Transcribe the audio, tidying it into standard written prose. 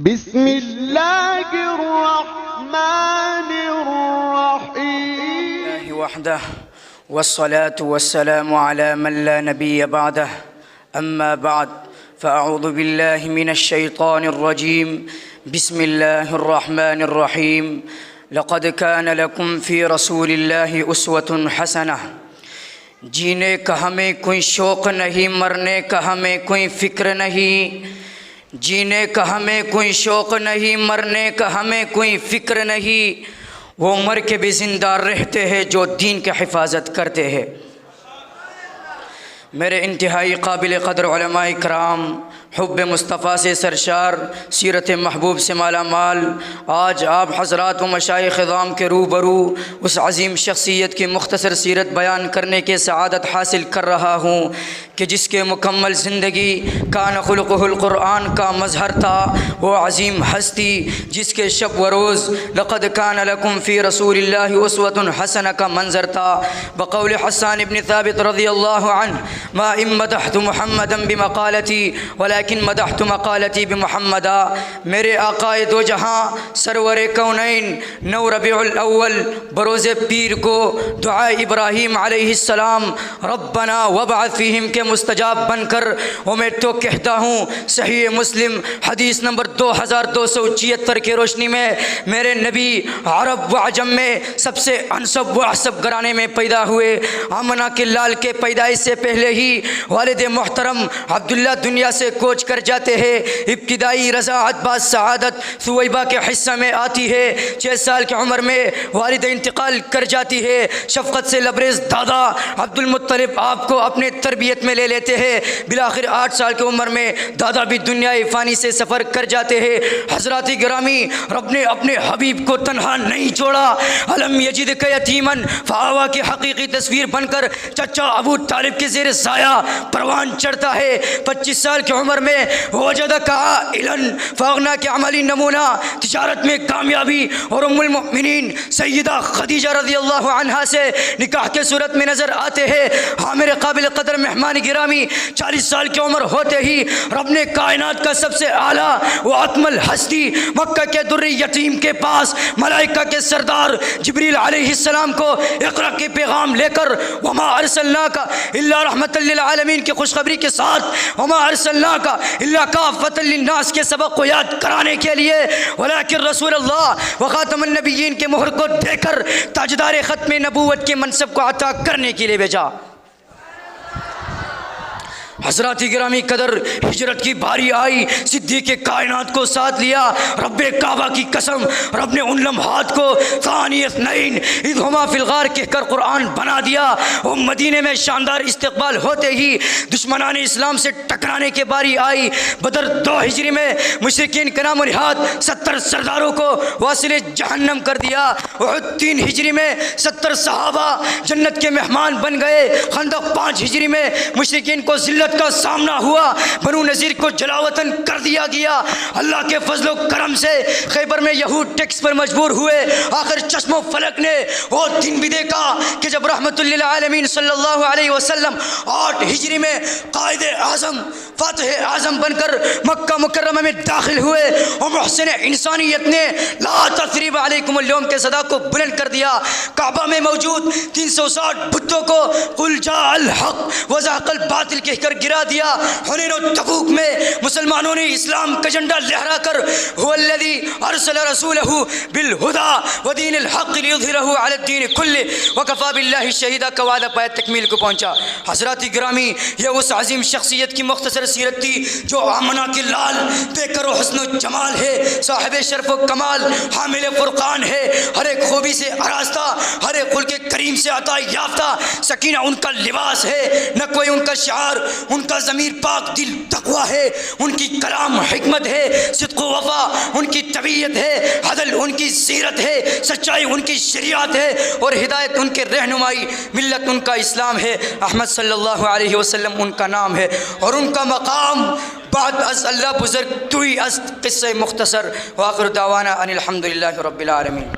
بسم الله الرحمن الرحيم وحده والصلاة والسلام على من لا نبي بعده أما بعد فأعوذ بالله من الشيطان الرجيم بسم الله الرحمن الرحيم لقد كان لكم في رسول الله أسوة حسنة جینے کا ہمیں کوئی شوق نہیں، مرنے کا ہمیں کوئی فکر نہیں، جینے کا ہمیں کوئی شوق نہیں، مرنے کا ہمیں کوئی فکر نہیں، وہ مر کے بھی زندہ رہتے ہیں جو دین کی حفاظت کرتے ہیں۔ میرے انتہائی قابل قدر علماء کرام، حب مصطفیٰ سے سرشار، سیرت محبوب سے مالا مال، آج آپ حضرات و مشائخ عظام کے روبرو اس عظیم شخصیت کی مختصر سیرت بیان کرنے کے سعادت حاصل کر رہا ہوں کہ جس کے مکمل زندگی کان خلقہ القرآن کا مظہر تھا، وہ عظیم ہستی جس کے شب و روز لقد کان لکم فی رسول اللہ اسوۃ حسنہ کا منظر تھا۔ بقول حسان بن ثابت رضی اللہ عنہ، ما ان مدحت محمدا بمقالتی ولیکن مدحت مقالتی بمحمدا۔ میرے آقا دو جہاں سرور کونین 9 ربیع الاول بروز پیر کو دعا ابراہیم علیہ السلام ربنا وابعث فیہم کے مستجاب بن کر وہ میں تو کہتا ہوں، صحیح مسلم حدیث نمبر 2276 کی روشنی میں میرے نبی عرب و عجم میں سب سے انسب و احسب گھرانے میں پیدا ہوئے۔ آمنہ کے لال کے پیدائش سے پہلے ہی والد محترم عبداللہ دنیا سے کوچ کر جاتے ہیں۔ ابتدائی رضاعت بعد سعادت ثویبہ کے حصہ میں آتی ہے۔ 6 سال کی عمر میں والد انتقال کر جاتی ہے۔ شفقت سے لبریز دادا عبد المطلب آپ کو اپنے تربیت میں لے لیتے ہیں۔ بالآخر 8 سال کی عمر میں دادا بھی دنیائے فانی سے سفر کر جاتے ہیں۔ حضرات گرامی، رب نے اپنے حبیب کو تنہا نہیں چھوڑا۔ علم یجدک یتیمن فآوا کی حقیقی تصویر بن کر چچا ابو طالب کے زیر سایہ پروان چڑھتا ہے۔ 25 سال کی عمر میں وجدک عائلا فاغنا کے عملی نمونہ، تجارت میں کامیابی اور ام المؤمنین سیدہ خدیجہ رضی اللہ عنہا سے نکاح کے صورت میں نظر آتے ہیں۔ ہاں میرے قابل قدر مہمان گرامی، 40 سال کی عمر ہوتے ہی رب نے کائنات کا سب سے اعلیٰ و اکمل ہستی مکہ کے در یتیم کے پاس ملائکہ کے سردار جبریل علیہ السلام کو اقرا کے پیغام لے کر وما ارسلناک الا رحمۃ للعالمین کی خوشخبری کے ساتھ وما ارسلناک الا کافۃ للناس کے سبق کو یاد کرانے کے لیے ولیکن رسول اللہ و خاتم النبیین کے مہر کو دے کر تاجدار ختم نبوت کے منصب کو عطا کرنے کے لیے بھیجا۔ حضرات گرامی قدر، ہجرت کی باری آئی، صدیق کائنات کو ساتھ لیا۔ رب کعبہ کی قسم، رب نے ان لمحات کو ثانی اثنین اذ ہما فی الغار کہہ کر قرآن بنا دیا۔ وہ مدینے میں شاندار استقبال ہوتے ہی دشمنان اسلام سے ٹکرانے کے باری آئی۔ بدر 2 ہجری میں مشرکین کا نام و نہاد 70 سرداروں کو واصل جہنم کر دیا۔ احد 3 ہجری میں 70 صحابہ جنت کے مہمان بن گئے۔ خندق 5 ہجری میں مشرکین کو ذلت کا سامنا ہوا، بنو نذیر کو جلاوطن کر دیا گیا۔ اللہ کے فضل و کرم سے خیبر میں یہود ٹیکس پر مجبور ہوئے۔ آخر چشم و فلک نے وہ دن بھی دیکھا کہ جب رحمت للعالمین صلی اللہ علیہ وسلم 8 ہجری میں قائد اعظم فاتح اعظم بن کر مکہ مکرمہ میں داخل ہوئے اور محسن انسانیت نے لا تثریب علیکم اليوم کے صدا کو بلند کر دیا۔ کعبہ میں موجود 360 بتوں کو قل جاء الحق وزهق الباطل کہہ کر گرا دیا۔ حنین و تبوک میں مسلمانوں نے اسلام کا جھنڈا لہرا کر هو الذی ارسل رسولہ بالہدی ودین الحق لیظہرہ علی الدین کلہ وکفی باللہ شہیدا کا وعدہ پایا تکمیل کو پہنچا۔ حضرات گرامی، یہ اس عظیم شخصیت کی مختصر سیرت تھی جو آمنہ کے لال بے کر و حسن و جمال ہے، صاحب شرف و کمال، حامل فرقان ہے، ہر ایک خوبی سے آراستہ، ہر ایک خلق کریم سے عطا یافتہ، سکینہ ان کا لباس ہے، نہ کوئی ان کا شعار، ان کا ضمیر پاک دل تقوی ہے، ان کی کلام حکمت ہے، صدق و وفا ان کی طبیعت ہے، عدل ان کی سیرت ہے، سچائی ان کی شریعت ہے اور ہدایت ان کے رہنمائی، ملت ان کا اسلام ہے، احمد صلی اللہ علیہ وسلم ان کا نام ہے اور ان کا مقام بعد از اللہ بزرگ توئی از قصہ مختصر۔ وآخر دعوانا ان الحمدللہ رب العالمین۔